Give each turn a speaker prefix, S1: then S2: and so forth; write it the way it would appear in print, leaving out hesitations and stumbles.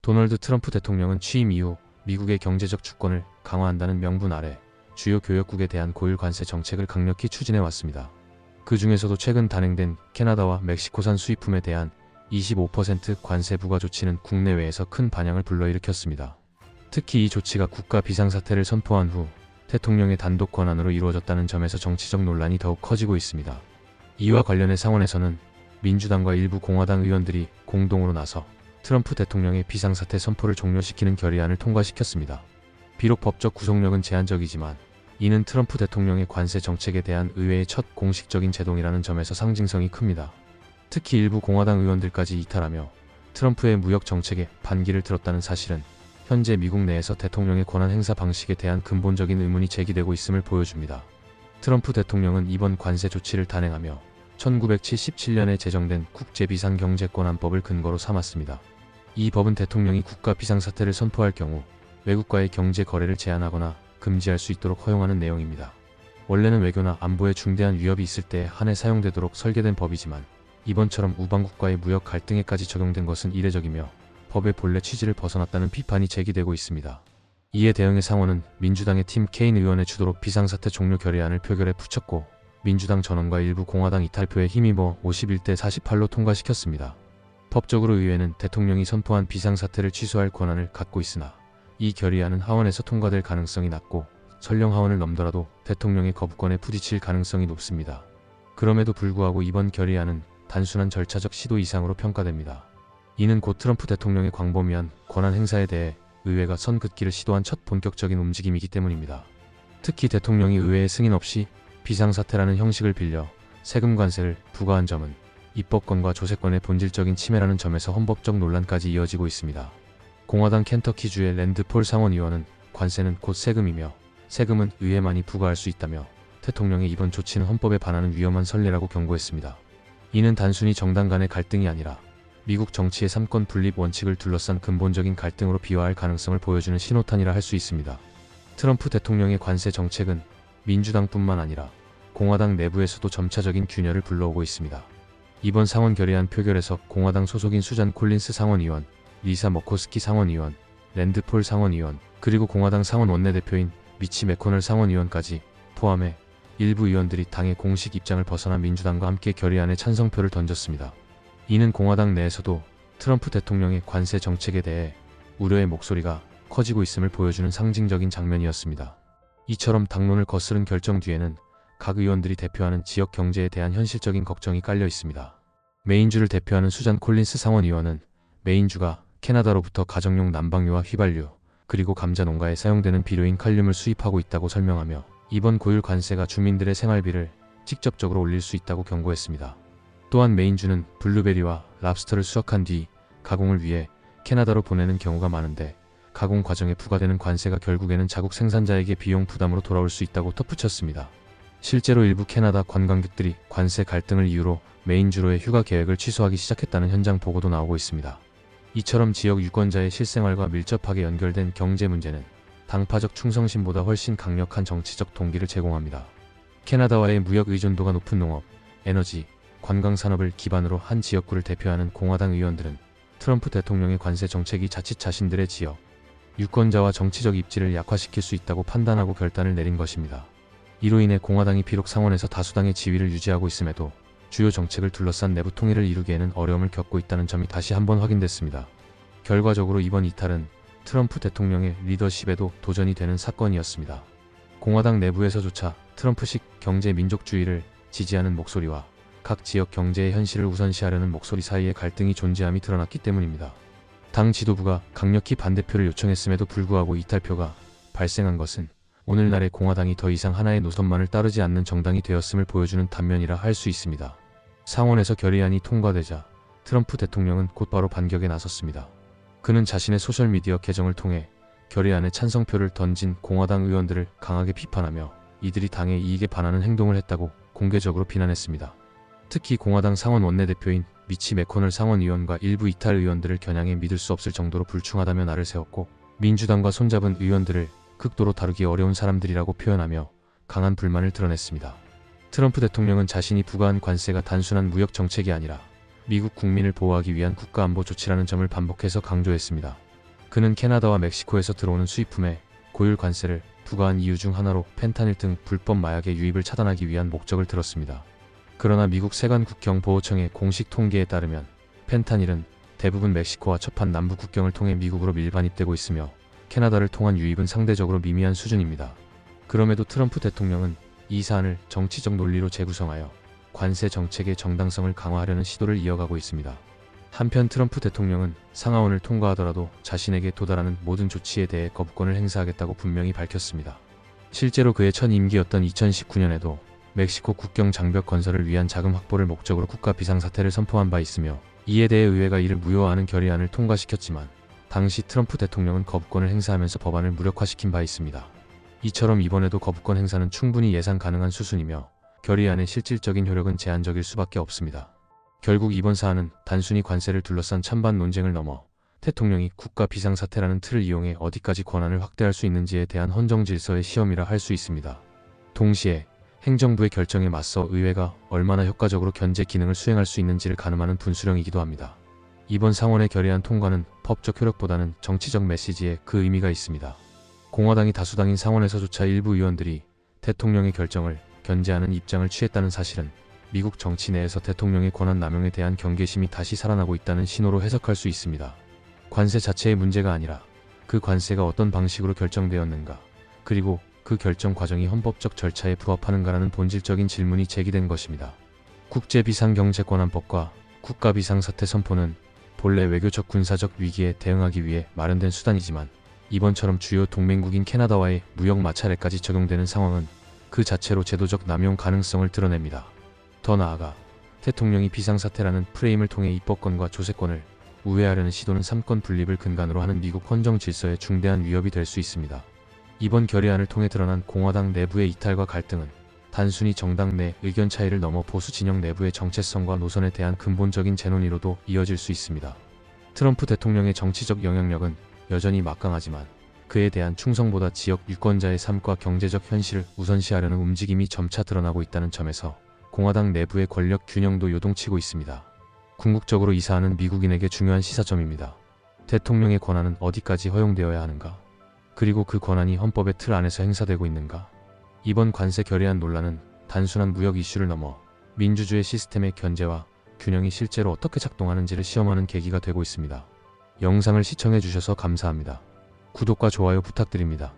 S1: 도널드 트럼프 대통령은 취임 이후 미국의 경제적 주권을 강화한다는 명분 아래 주요 교역국에 대한 고율 관세 정책을 강력히 추진해 왔습니다. 그 중에서도 최근 단행된 캐나다와 멕시코산 수입품에 대한 25% 관세 부과 조치는 국내외에서 큰 반향을 불러일으켰습니다. 특히 이 조치가 국가 비상사태를 선포한 후 대통령의 단독 권한으로 이루어졌다는 점에서 정치적 논란이 더욱 커지고 있습니다. 이와 관련해 상원에서는 민주당과 일부 공화당 의원들이 공동으로 나서 트럼프 대통령의 비상사태 선포를 종료시키는 결의안을 통과시켰습니다. 비록 법적 구속력은 제한적이지만 이는 트럼프 대통령의 관세 정책에 대한 의회의 첫 공식적인 제동이라는 점에서 상징성이 큽니다. 특히 일부 공화당 의원들까지 이탈하며 트럼프의 무역 정책에 반기를 들었다는 사실은 현재 미국 내에서 대통령의 권한 행사 방식에 대한 근본적인 의문이 제기되고 있음을 보여줍니다. 트럼프 대통령은 이번 관세 조치를 단행하며 1977년에 제정된 국제비상경제권한법을 근거로 삼았습니다. 이 법은 대통령이 국가 비상사태를 선포할 경우 외국과의 경제 거래를 제한하거나 금지할 수 있도록 허용하는 내용입니다. 원래는 외교나 안보에 중대한 위협이 있을 때에 한해 사용되도록 설계된 법이지만 이번처럼 우방국과의 무역 갈등에까지 적용된 것은 이례적이며 법의 본래 취지를 벗어났다는 비판이 제기되고 있습니다. 이에 대응해 상원은 민주당의 팀 케인 의원의 주도로 비상사태 종료 결의안을 표결에 붙였고 민주당 전원과 일부 공화당 이탈표에 힘입어 51대 48로 통과시켰습니다. 법적으로 의회는 대통령이 선포한 비상사태를 취소할 권한을 갖고 있으나 이 결의안은 하원에서 통과될 가능성이 낮고 설령 하원을 넘더라도 대통령의 거부권에 부딪힐 가능성이 높습니다. 그럼에도 불구하고 이번 결의안은 단순한 절차적 시도 이상으로 평가됩니다. 이는 곧 트럼프 대통령의 광범위한 권한 행사에 대해 의회가 선 긋기를 시도한 첫 본격적인 움직임이기 때문입니다. 특히 대통령이 의회의 승인 없이 비상사태라는 형식을 빌려 세금 관세를 부과한 점은 입법권과 조세권의 본질적인 침해라는 점에서 헌법적 논란까지 이어지고 있습니다. 공화당 켄터키주의 랜드 폴 상원의원은 관세는 곧 세금이며 세금은 의회만이 부과할 수 있다며 대통령의 이번 조치는 헌법에 반하는 위험한 선례라고 경고했습니다. 이는 단순히 정당 간의 갈등이 아니라 미국 정치의 삼권 분립 원칙을 둘러싼 근본적인 갈등으로 비화할 가능성을 보여주는 신호탄이라 할 수 있습니다. 트럼프 대통령의 관세 정책은 민주당뿐만 아니라 공화당 내부에서도 점차적인 균열을 불러오고 있습니다. 이번 상원 결의안 표결에서 공화당 소속인 수잔 콜린스 상원의원, 리사 머코스키 상원의원, 랜드 폴 상원의원, 그리고 공화당 상원 원내대표인 미치 매코널 상원의원까지 포함해 일부 의원들이 당의 공식 입장을 벗어나 민주당과 함께 결의안에 찬성표를 던졌습니다. 이는 공화당 내에서도 트럼프 대통령의 관세 정책에 대해 우려의 목소리가 커지고 있음을 보여주는 상징적인 장면이었습니다. 이처럼 당론을 거스른 결정 뒤에는 각 의원들이 대표하는 지역 경제에 대한 현실적인 걱정이 깔려 있습니다. 메인주를 대표하는 수잔 콜린스 상원의원은 메인주가 캐나다로부터 가정용 난방유와 휘발유, 그리고 감자 농가에 사용되는 비료인 칼륨을 수입하고 있다고 설명하며 이번 고율 관세가 주민들의 생활비를 직접적으로 올릴 수 있다고 경고했습니다. 또한 메인주는 블루베리와 랍스터를 수확한 뒤 가공을 위해 캐나다로 보내는 경우가 많은데 가공 과정에 부과되는 관세가 결국에는 자국 생산자에게 비용 부담으로 돌아올 수 있다고 덧붙였습니다. 실제로 일부 캐나다 관광객들이 관세 갈등을 이유로 메인주로의 휴가 계획을 취소하기 시작했다는 현장 보고도 나오고 있습니다. 이처럼 지역 유권자의 실생활과 밀접하게 연결된 경제 문제는 당파적 충성심보다 훨씬 강력한 정치적 동기를 제공합니다. 캐나다와의 무역 의존도가 높은 농업, 에너지, 관광산업을 기반으로 한 지역구를 대표하는 공화당 의원들은 트럼프 대통령의 관세 정책이 자칫 자신들의 지역, 유권자와 정치적 입지를 약화시킬 수 있다고 판단하고 결단을 내린 것입니다. 이로 인해 공화당이 비록 상원에서 다수당의 지위를 유지하고 있음에도 주요 정책을 둘러싼 내부 통일을 이루기에는 어려움을 겪고 있다는 점이 다시 한번 확인됐습니다. 결과적으로 이번 이탈은 트럼프 대통령의 리더십에도 도전이 되는 사건이었습니다. 공화당 내부에서조차 트럼프식 경제 민족주의를 지지하는 목소리와 각 지역 경제의 현실을 우선시하려는 목소리 사이의 갈등이 존재함이 드러났기 때문입니다. 당 지도부가 강력히 반대표를 요청했음에도 불구하고 이탈표가 발생한 것은 오늘날의 공화당이 더 이상 하나의 노선만을 따르지 않는 정당이 되었음을 보여주는 단면이라 할 수 있습니다. 상원에서 결의안이 통과되자 트럼프 대통령은 곧바로 반격에 나섰습니다. 그는 자신의 소셜미디어 계정을 통해 결의안에 찬성표를 던진 공화당 의원들을 강하게 비판하며 이들이 당의 이익에 반하는 행동을 했다고 공개적으로 비난했습니다. 특히 공화당 상원 원내대표인 미치 매코널 상원의원과 일부 이탈 의원들을 겨냥해 믿을 수 없을 정도로 불충하다며 날을 세웠고 민주당과 손잡은 의원들을 극도로 다루기 어려운 사람들이라고 표현하며 강한 불만을 드러냈습니다. 트럼프 대통령은 자신이 부과한 관세가 단순한 무역 정책이 아니라 미국 국민을 보호하기 위한 국가안보 조치라는 점을 반복해서 강조했습니다. 그는 캐나다와 멕시코에서 들어오는 수입품에 고율 관세를 부과한 이유 중 하나로 펜타닐 등 불법 마약의 유입을 차단하기 위한 목적을 들었습니다. 그러나 미국 세관국경보호청의 공식 통계에 따르면 펜타닐은 대부분 멕시코와 접한 남부 국경을 통해 미국으로 밀반입되고 있으며 캐나다를 통한 유입은 상대적으로 미미한 수준입니다. 그럼에도 트럼프 대통령은 이 사안을 정치적 논리로 재구성하여 관세 정책의 정당성을 강화하려는 시도를 이어가고 있습니다. 한편 트럼프 대통령은 상하원을 통과하더라도 자신에게 도달하는 모든 조치에 대해 거부권을 행사하겠다고 분명히 밝혔습니다. 실제로 그의 첫 임기였던 2019년에도 멕시코 국경 장벽 건설을 위한 자금 확보를 목적으로 국가 비상사태를 선포한 바 있으며 이에 대해 의회가 이를 무효화하는 결의안을 통과시켰지만 당시 트럼프 대통령은 거부권을 행사하면서 법안을 무력화시킨 바 있습니다. 이처럼 이번에도 거부권 행사는 충분히 예상 가능한 수순이며 결의안의 실질적인 효력은 제한적일 수밖에 없습니다. 결국 이번 사안은 단순히 관세를 둘러싼 찬반 논쟁을 넘어 대통령이 국가 비상사태라는 틀을 이용해 어디까지 권한을 확대할 수 있는지에 대한 헌정 질서의 시험이라 할 수 있습니다. 동시에 행정부의 결정에 맞서 의회가 얼마나 효과적으로 견제 기능을 수행할 수 있는지를 가늠하는 분수령이기도 합니다. 이번 상원의 결의안 통과는 법적 효력보다는 정치적 메시지에 그 의미가 있습니다. 공화당이 다수당인 상원에서조차 일부 의원들이 대통령의 결정을 견제하는 입장을 취했다는 사실은 미국 정치 내에서 대통령의 권한 남용에 대한 경계심이 다시 살아나고 있다는 신호로 해석할 수 있습니다. 관세 자체의 문제가 아니라 그 관세가 어떤 방식으로 결정되었는가, 그리고 그 결정 과정이 헌법적 절차에 부합하는가라는 본질적인 질문이 제기된 것입니다. 국제비상경제권한법과 국가비상사태 선포는 본래 외교적 군사적 위기에 대응하기 위해 마련된 수단이지만 이번처럼 주요 동맹국인 캐나다와의 무역 마찰에까지 적용되는 상황은 그 자체로 제도적 남용 가능성을 드러냅니다. 더 나아가 대통령이 비상사태라는 프레임을 통해 입법권과 조세권을 우회하려는 시도는 삼권 분립을 근간으로 하는 미국 헌정 질서에 중대한 위협이 될 수 있습니다. 이번 결의안을 통해 드러난 공화당 내부의 이탈과 갈등은 단순히 정당 내 의견 차이를 넘어 보수 진영 내부의 정체성과 노선에 대한 근본적인 재논의로도 이어질 수 있습니다. 트럼프 대통령의 정치적 영향력은 여전히 막강하지만 그에 대한 충성보다 지역 유권자의 삶과 경제적 현실을 우선시하려는 움직임이 점차 드러나고 있다는 점에서 공화당 내부의 권력 균형도 요동치고 있습니다. 궁극적으로 이 사안은 미국인에게 중요한 시사점입니다. 대통령의 권한은 어디까지 허용되어야 하는가? 그리고 그 권한이 헌법의 틀 안에서 행사되고 있는가? 이번 관세 결의안 논란은 단순한 무역 이슈를 넘어 민주주의 시스템의 견제와 균형이 실제로 어떻게 작동하는지를 시험하는 계기가 되고 있습니다. 영상을 시청해 주셔서 감사합니다. 구독과 좋아요 부탁드립니다.